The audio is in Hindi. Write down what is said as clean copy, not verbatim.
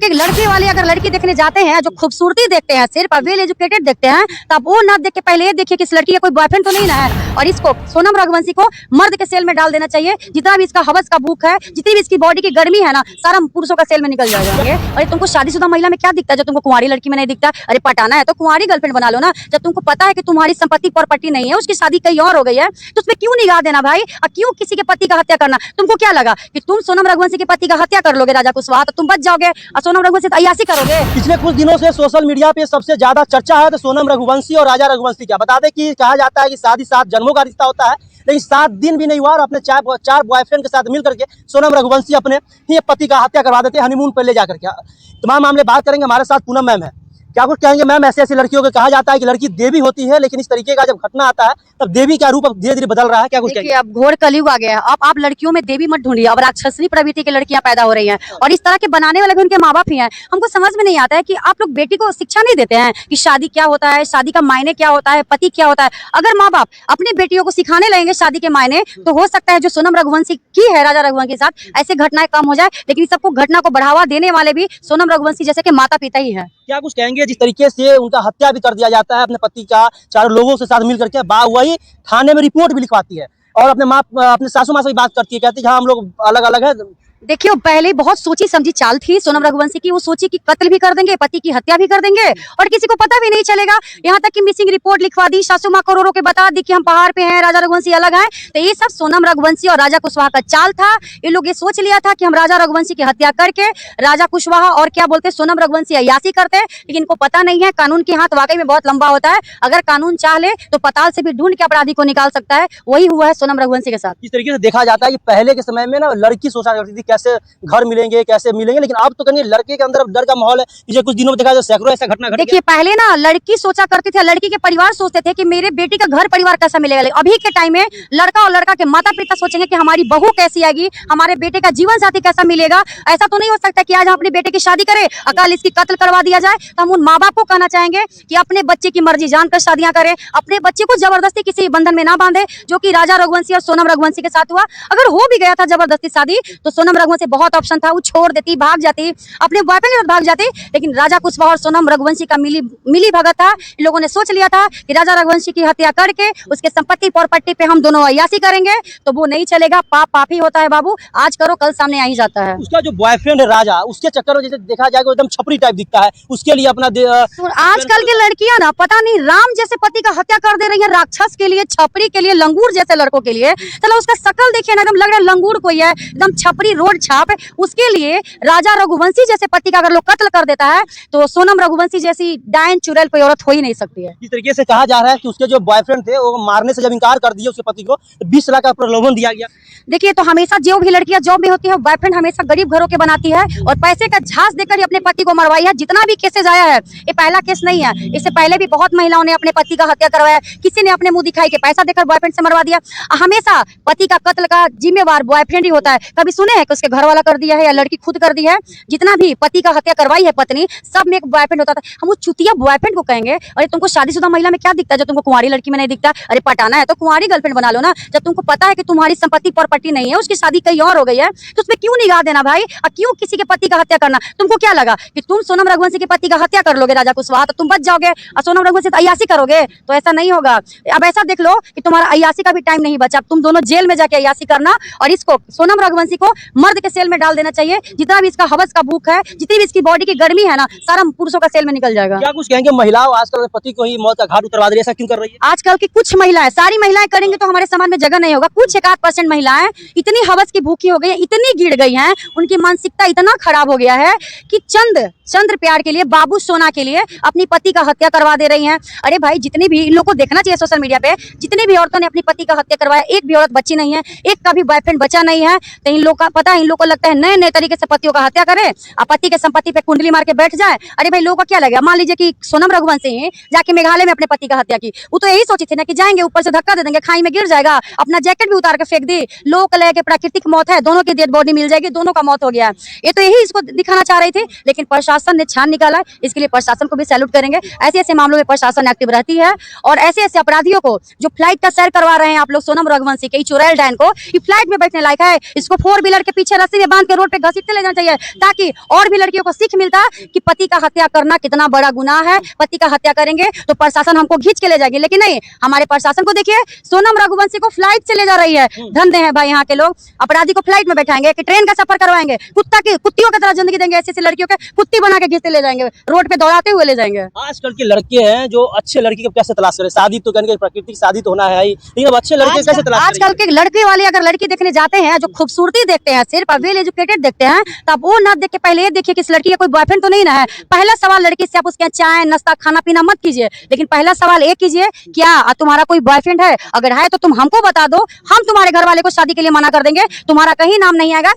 देखिए लड़के वाले अगर लड़की देखने जाते हैं, जो खूबसूरती देखते हैं, सिर्फ वेल एजुकेटेड देखते हैं, तब वो ना देख के पहले ये देखिए कि इस लड़की का कोई बॉयफ्रेंड तो नहीं ना है। और इसको सोनम रघुवंशी को मर्द के सेल में डाल देना चाहिए। जितना भी इसका हवस का भूख है, जितनी भी इसकी बॉडी की गर्मी है ना, सारा पुरुषों का सेल में निकल जाएगा। अरे तुमको शादीशुदा महिला में क्या दिखता है जो तुमको कुंवारी लड़की में नहीं दिखता? अरे पटाना है तो कुंवारी गर्लफ्रेंड बना लो ना। जब तुमको पता है कि तुम्हारी संपत्ति प्रॉपर्टी नहीं है, उसकी शादी कहीं और हो गई है, तो उसमें क्यों निगाह देना भाई? और क्यों किसी के पति का हत्या करना? तुमको क्या लगा कि तुम सोनम रघुवंशी के पति का हत्या कर लोगे राजा कुशवाहा, तो तुम बच जाओगे और सोनम रघुवंशी अय्यासी करोगे? पिछले कुछ दिनों से सोशल मीडिया पे सबसे ज्यादा चर्चा है तो सोनम रघुवंशी और राजा रघुवंशी क्या। बता दें कि कहा जाता है कि शादी 7 जन्मों का रिश्ता होता है, लेकिन 7 दिन भी नहीं हुआ और अपने चार बॉयफ्रेंड के साथ मिलकर के सोनम रघुवंशी अपने ही पति का हत्या करवा देते हैं हनीमून पर ले जाकर के। तमाम मामले बात करेंगे, हमारे साथ पूनम मैम है। क्या कुछ कहेंगे मैम? ऐसी लड़कियों को कहा जाता है कि लड़की देवी होती है, लेकिन इस तरीके का जब घटना आता है तब देवी का रूप अब धीरे धीरे बदल रहा है। क्या कुछ कहेंगे? अब घोर कलयुग आ गया है। अब आप लड़कियों में देवी मत ढूंढिए, अब राक्षसनी प्रवृत्ति की लड़कियां पैदा हो रही हैं और इस तरह के बनाने वाले भी उनके माँ बाप ही हैं। हमको समझ में नहीं आता है कि आप लोग बेटी को शिक्षा नहीं देते हैं कि शादी क्या होता है, शादी का मायने क्या होता है, पति क्या होता है। अगर माँ बाप अपनी बेटियों को सिखाने लगेंगे शादी के मायने, तो हो सकता है जो सोनम रघुवंशी की है राजा रघुवंशी के साथ, ऐसे घटनाएं कम हो जाए। लेकिन सबको घटना को बढ़ावा देने वाले भी सोनम रघुवंशी जैसे कि माता पिता ही है। क्या कुछ कहेंगे? जिस तरीके से उनका हत्या भी कर दिया जाता है अपने पति का 4 लोगों के साथ मिल करके, वही थाने में रिपोर्ट भी लिखवाती है और अपने सासू माँ से भी बात करती है, कहती है हाँ हम लोग अलग अलग है। देखिए पहले बहुत सोची समझी चाल थी सोनम रघुवंशी की। वो सोची कि कत्ल भी कर देंगे, पति की हत्या भी कर देंगे और किसी को पता भी नहीं चलेगा। यहाँ तक कि मिसिंग रिपोर्ट लिखवा दी, सासू माँ को रो के बता दी कि हम पहाड़ पे हैं, राजा रघुवंशी अलग हैं। तो ये सब सोनम रघुवंशी और राजा कुशवाहा का चाल था। ये लोग ये सोच लिया था कि हम राजा रघुवंशी की हत्या करके राजा कुशवाहा और क्या बोलते सोनम रघुवंशी अय्यासी करते, लेकिन इनको पता नहीं है कानून के हाथ वाकई में बहुत लंबा होता है। अगर कानून चाह ले तो पताल से भी ढूंढ के अपराधी को निकाल सकता है। वही हुआ है सोनम रघुवंशी के साथ। इस तरीके से देखा जाता है कि पहले के समय में ना लड़की सोचा करती थी कैसे घर मिलेंगे, कैसे मिलेंगे, लेकिन अब तो कहीं लड़के के अंदर डर का माहौल है। पिछले कुछ दिनों में देखा जाए सैकड़ों ऐसा घटना घट। देखिए पहले ना लड़की सोचा करती थी, लड़की के परिवार सोचते थे कि मेरे बेटी का घर परिवार कैसा मिलेगा। अभी के टाइम में लड़का और लड़का के माता पिता सोचेंगे कि हमारी बहू कैसी आएगी, हमारे बेटे का जीवन साथी कैसा मिलेगा। ऐसा तो नहीं हो सकता कि आज हम अपने बेटे की शादी करें, अकाल इसकी कत्ल करवा दिया जाए। तो हम उन माँ बाप को कहना चाहेंगे कि अपने बच्चे की मर्जी जानकर शादियां करें, अपने बच्चे को जबरदस्ती किसी बंधन में ना बांधे, जो कि राजा रघुवंशी और सोनम रघुवंशी के साथ हुआ। अगर हो भी गया था जबरदस्ती शादी तो सोनम रघुवंशी बहुत ऑप्शन था, वो छोड़ देती, भाग जाती, अपने बॉयफ्रेंड के साथ भाग जाती। लेकिन राजा कुशवाहा और सोनम रघुवंशी का मिली भगत था। इन लोगों ने सोच लिया था कि राजा रघुवंशी की हत्या करके उसके संपत्ति प्रॉपर्टी पे हम दोनों अय्यासी करेंगे, तो वो नहीं चलेगा। पाप पाप ही होता है बाबू, आज करो कल सामने आ ही जाता है। उसका जो बॉयफ्रेंड है राजा, उसके चक्कर में जैसे देखा जाए एकदम छपरी टाइप दिखता है, उसके लिए अपना आजकल की लड़कियां ना पता नहीं राम जैसे पति का हत्या कर दे रही है, राक्षस के लिए, छपरी के लिए, लंगूर जैसे लड़कों के लिए। चलो उसका शकल देखिए ना, एकदम लग रहा है लंगूर कोई है, एकदम छपरी रोड छाप। उसके लिए राजा रघुवंशी जैसे पति का अगर लोग कत्ल कर देता है तो सोनम रघुवंशी जैसी डायन चुड़ैल कोई औरत हो ही नहीं सकती है। इस तरीके से कहा जा रहा है कि उसके जो बॉयफ्रेंड थे वो मारने से जब इनकार कर दिया उसके पति को, तो 20 लाख का प्रलोभन दिया गया। देखिए तो हमेशा जो भी लड़कियां जॉब में होती है, बॉयफ्रेंड हमेशा गरीब घरों के बनाती है और पैसे का झांस देकर ही अपने पति को मरवाई है। जितना भी केसेस आया है, ये पहला केस नहीं है, इससे पहले भी बहुत महिलाओं ने अपने पति का हत्या करवाया। किसी ने अपने मुंह दिखाई के पैसा देकर बॉयफ्रेंड से मरवा दिया। हमेशा पति का कत्ल का जिम्मेवार बॉयफ्रेंड ही होता है। कभी सुने हैं कि उसके घर वाला कर दिया है या लड़की खुद कर दी है? जितना भी पति का हत्या करवाई है पत्नी, सब में एक बॉयफ्रेंड होता था। हम वो चुतिया बॉयफ्रेंड को कहेंगे अरे तुमको शादीशुदा महिला में क्या दिखता है जो तुमको कुंवारी लड़की में नहीं दिखता? अरे पटाना है तो कुंवारी गर्लफ्रेंड बना लो ना। जब तुमको पता है कि तुम्हारी संपत्ति प्रॉपर्टी नहीं है, उसकी शादी कहीं और हो गई है, तो उसमें क्यों निगाह देना भाई? और क्यों किसी के पति का हत्या करना? तुमको क्या लगा कि तुम सोनम रघुवंशी के पति का हत्या कर लोगे राजा कुशवाहा, तो तुम बच जाओगे और सोनम रघुवंशी अय्यासी करोगे? तो ऐसा नहीं होगा। अब ऐसा देख लो कि तुम्हारा अय्यासी का भी टाइम नहीं बचा, तुम दोनों जेल में जाके अय्यासी करना। और इसको सोनम रघुवंशी को मर्द के सेल में डाल देना चाहिए। जितना भी इसका हवस का भूख है, जितनी भी इसकी बॉडी की गर्मी है ना, सारा पुरुषों का सेल में निकल जाएगा। क्या कुछ कहेंगे? महिलाओं आजकल पति को ही मौत का घाट उतरवा रही है, ऐसा क्यों कर रही है? आजकल की कुछ महिलाएं, सारी महिलाएं करेंगे तो हमारे समाज में जगह नहीं होगा। कुछ 1-8% महिलाएं इतनी हवस की भूखी हो गई है, इतनी गिर गई हैं, उनकी मानसिकता इतना खराब हो गया है कि चंद्र प्यार के लिए, बाबू सोना के लिए अपनी पति का हत्या करवा दे रही हैं। अरे भाई जितनी भी इन लोगों को देखना चाहिए सोशल मीडिया पे, जितनी भी औरतों ने अपनी पति का हत्या करवाया, एक भी औरत बची नहीं है, एक का भी बॉयफ्रेंड बचा नहीं है। तो इन लोग का पता है, इन लोग को लगता है नए नए तरीके से पतियों का हत्या करे और पति के संपत्ति पे कुंडली मार के बैठ जाए। अरे भाई लोगों को क्या लगेगा? मान लीजिए कि सोनम रघुवंशी जाके मेघालय में अपने पति का हत्या की, वो तो यही सोची थी ना कि जाएंगे ऊपर से धक्का दे देंगे, खाई में गिर जाएगा, अपना जैकेट भी उतार के फेंक दी, लोग कह के प्राकृतिक मौत है, दोनों की डेड बॉडी मिल जाएगी, दोनों का मौत हो गया। ये तो यही इसको दिखाना चाह रही थी, लेकिन प्रशासन प्रशासन ने छान निकाला है, इसके लिए प्रशासन को भी सैल्यूट करेंगे। ऐसे ऐसे मामलों में प्रशासन एक्टिव रहती है और ऐसे ऐसे अपराधियों को जो फ्लाइट का सैर करवा रहे हैं आप लोग सोनम रघुवंशी के चुड़ैल डैन को, ये फ्लाइट में बैठने लायक है, इसको 4 व्हीलर के पीछे रस्सी में बांध के रोड पे घसीटते ले जाना चाहिए, ताकि और भी लड़कियों को सीख मिलता कि पति का हत्या करना कितना बड़ा गुनाह है। पति का हत्या करेंगे तो प्रशासन हमको खींच के ले जाएगी, लेकिन नहीं, हमारे प्रशासन को देखिए, सोनम रघुवंशी को फ्लाइट से ले जा रही है। धंधे हैं भाई यहाँ के लोग, अपराधी को फ्लाइट में बैठाएंगे कि ट्रेन का सफर करवाएंगे, कुत्तियों की तरह जिंदगी देंगे, ऐसी लड़कियों के कुत्ती बना के खींचते ले जाएंगे, रोड पे दौड़ाते हुए ले जाएंगे। आजकल के लड़के हैं जो अच्छे लड़की को कैसे तलाश करें? शादी तो कहने प्रकृति की शादी तो होना है ही, लेकिन अब अच्छे लड़के कैसे तलाश करें? आजकल के लड़के वाले अगर लड़की देखने जाते हैं, जो खूबसूरती देखते हैं, सिर्फ वेल एजुकेटेड देखते हैं, तब वो ना देख के पहले ये देखिए कि इस लड़की का कोई बॉयफ्रेंड तो नहीं ना है। पहला सवाल लड़की से आप उसके चाय नाश्ता खाना पीना मत कीजिए, लेकिन पहला सवाल ये कीजिए, क्या तुम्हारा कोई बॉयफ्रेंड है? अगर है तो तुम हमको बता दो, हम तुम्हारे घर वाले को शादी के लिए मना कर देंगे, तुम्हारा कहीं नाम नहीं आएगा।